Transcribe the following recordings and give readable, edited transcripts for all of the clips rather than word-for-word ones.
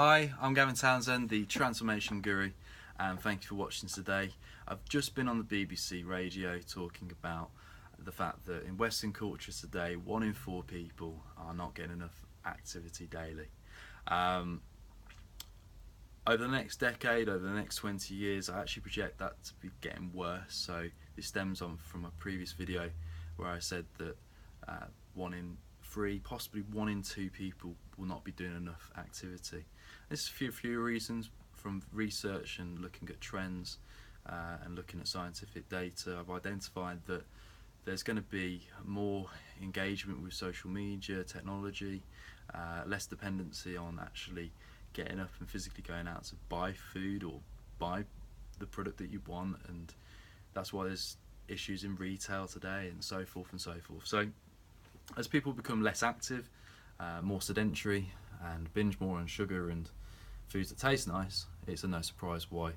Hi, I'm Gavin Townsend, the Transformation Guru, and thank you for watching today. I've just been on the BBC radio talking about the fact that in Western culture today, 1 in 4 people are not getting enough activity daily. Um, Over the next decade, over the next 20 years, I actually project that to be getting worse. So this stems on from a previous video where I said that 1 in 3, possibly 1 in 2 people will not be doing enough activity. There's a few reasons from research and looking at trends and looking at scientific data. I've identified that there's going to be more engagement with social media, technology, less dependency on actually getting up and physically going out to buy food or buy the product that you want, and that's why there's issues in retail today and so forth and so forth. So as people become less active, more sedentary, and binge more on sugar and foods that taste nice, it's a no surprise why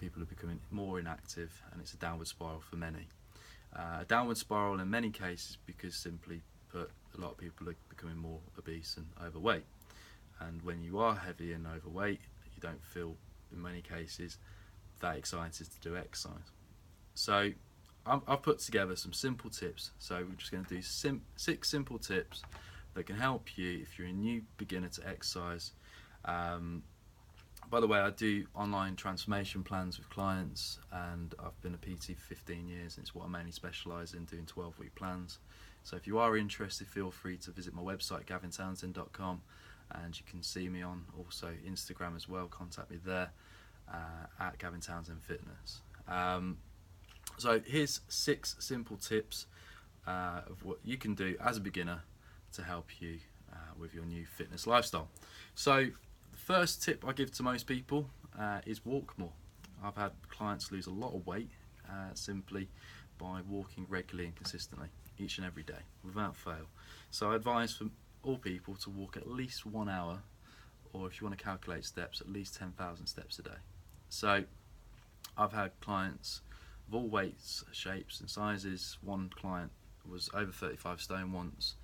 people are becoming more inactive, and it's a downward spiral for many. A downward spiral in many cases because, simply put, a lot of people are becoming more obese and overweight. And when you are heavy and overweight, you don't feel, in many cases, that excited to do exercise. So I've put together some simple tips. So we're just going to do 6 simple tips that can help you if you're a new beginner to exercise. By the way, I do online transformation plans with clients, and I've been a PT for 15 years, and it's what I mainly specialise in, doing 12-week plans. So if you are interested, feel free to visit my website, gavintownsend.com, and you can see me on also Instagram as well. Contact me there at Gavin Townsend Fitness. So here's 6 simple tips of what you can do as a beginner to help you with your new fitness lifestyle. So the first tip I give to most people is walk more. I've had clients lose a lot of weight simply by walking regularly and consistently each and every day without fail. So I advise for all people to walk at least 1 hour, or if you want to calculate steps, at least 10,000 steps a day. So I've had clients of all weights, shapes and sizes. One client was over 35 stone once,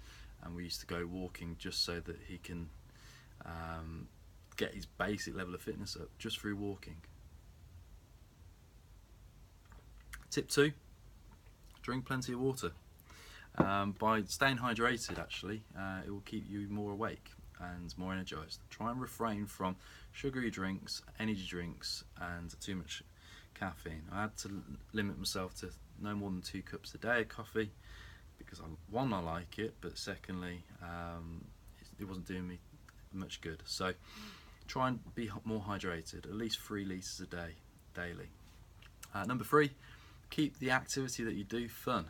and we used to go walking just so that he can get his basic level of fitness up just through walking. Tip 2, drink plenty of water. By staying hydrated, actually, it will keep you more awake and more energized. Try and refrain from sugary drinks, energy drinks, and too much caffeine. I had to limit myself to no more than 2 cups a day of coffee because one, I like it, but secondly, it wasn't doing me much good. So try and be more hydrated, at least 3 litres a day, daily. Number 3, keep the activity that you do fun.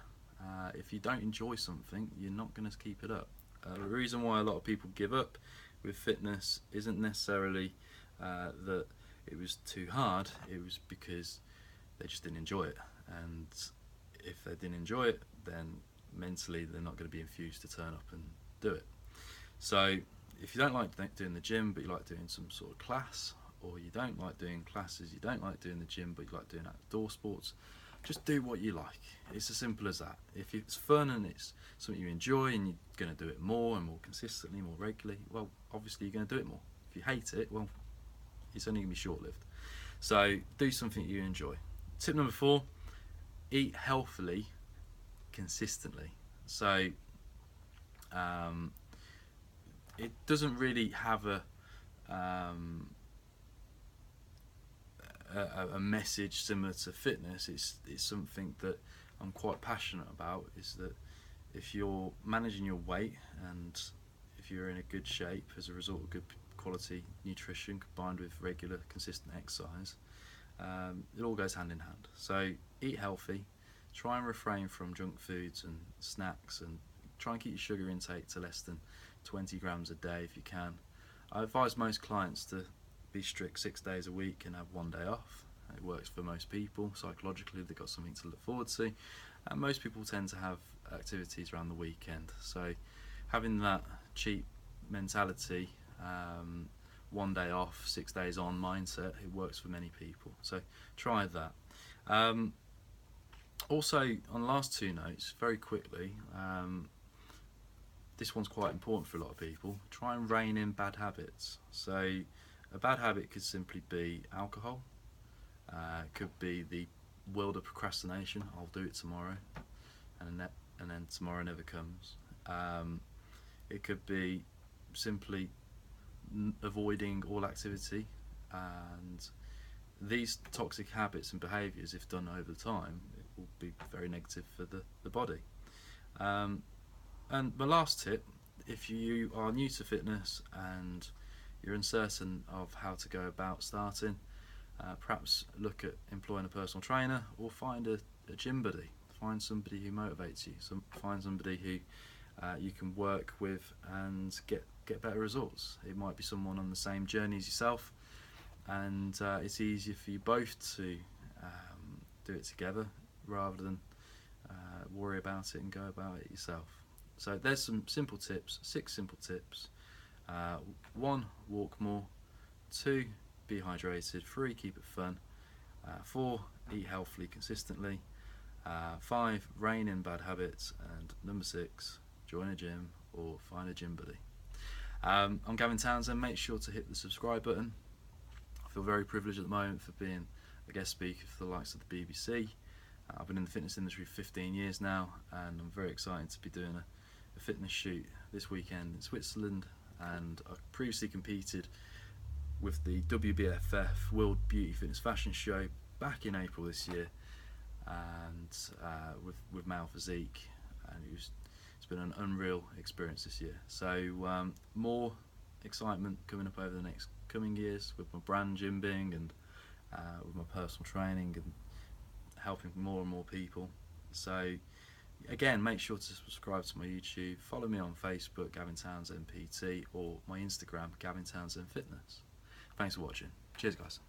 If you don't enjoy something, you're not going to keep it up. The reason why a lot of people give up with fitness isn't necessarily that it was too hard, it was because they just didn't enjoy it. And if they didn't enjoy it, then mentally they're not going to be infused to turn up and do it. So if you don't like doing the gym but you like doing some sort of class, or you don't like doing classes, you don't like doing the gym but you like doing outdoor sports, just do what you like. It's as simple as that. If it's fun and it's something you enjoy and you're going to do it more and more consistently, more regularly, well, obviously you're going to do it more. If you hate it, well, it's only going to be short-lived. So do something you enjoy. Tip number 4, eat healthily consistently. So it doesn't really have a message similar to fitness. It's something that I'm quite passionate about, is that if you're managing your weight and if you're in a good shape as a result of good quality nutrition combined with regular consistent exercise, it all goes hand in hand. So eat healthy, try and refrain from junk foods and snacks, and try and keep your sugar intake to less than 20 grams a day if you can. I advise most clients to be strict 6 days a week and have 1 day off. It works for most people. Psychologically, they've got something to look forward to, and most people tend to have activities around the weekend. So having that cheap mentality, 1 day off, 6 days on mindset, it works for many people. So try that. Also, on the last 2 notes, very quickly, this one's quite important for a lot of people. Try and rein in bad habits. So A bad habit could simply be alcohol. It could be the world of procrastination. I'll do it tomorrow, and then tomorrow never comes. It could be simply avoiding all activity, and these toxic habits and behaviours, if done over time, it will be very negative for the body. And my last tip, if you are new to fitness and you're uncertain of how to go about starting, perhaps look at employing a personal trainer, or find a gym buddy. Find somebody who motivates you. Find somebody who you can work with and get better results. It might be someone on the same journey as yourself, and it's easier for you both to do it together rather than worry about it and go about it yourself. So there's some simple tips, 6 simple tips. 1, walk more. 2, be hydrated. 3, keep it fun. 4, eat healthily consistently. 5, rein in bad habits. And number 6, join a gym or find a gym buddy. I'm Gavin Townsend. Make sure to hit the subscribe button. I feel very privileged at the moment for being a guest speaker for the likes of the BBC. I've been in the fitness industry for 15 years now, and I'm very excited to be doing a fitness shoot this weekend in Switzerland. And I previously competed with the WBFF World Beauty Fitness Fashion Show back in April this year, and with Male Physique, and it's been an unreal experience this year. So more excitement coming up over the next coming years with my brand Gym Bing, and with my personal training and helping more and more people. So again, make sure to subscribe to my YouTube, follow me on Facebook, Gavin Townsend PT, or my Instagram, Gavin Townsend Fitness. Thanks for watching. Cheers, guys.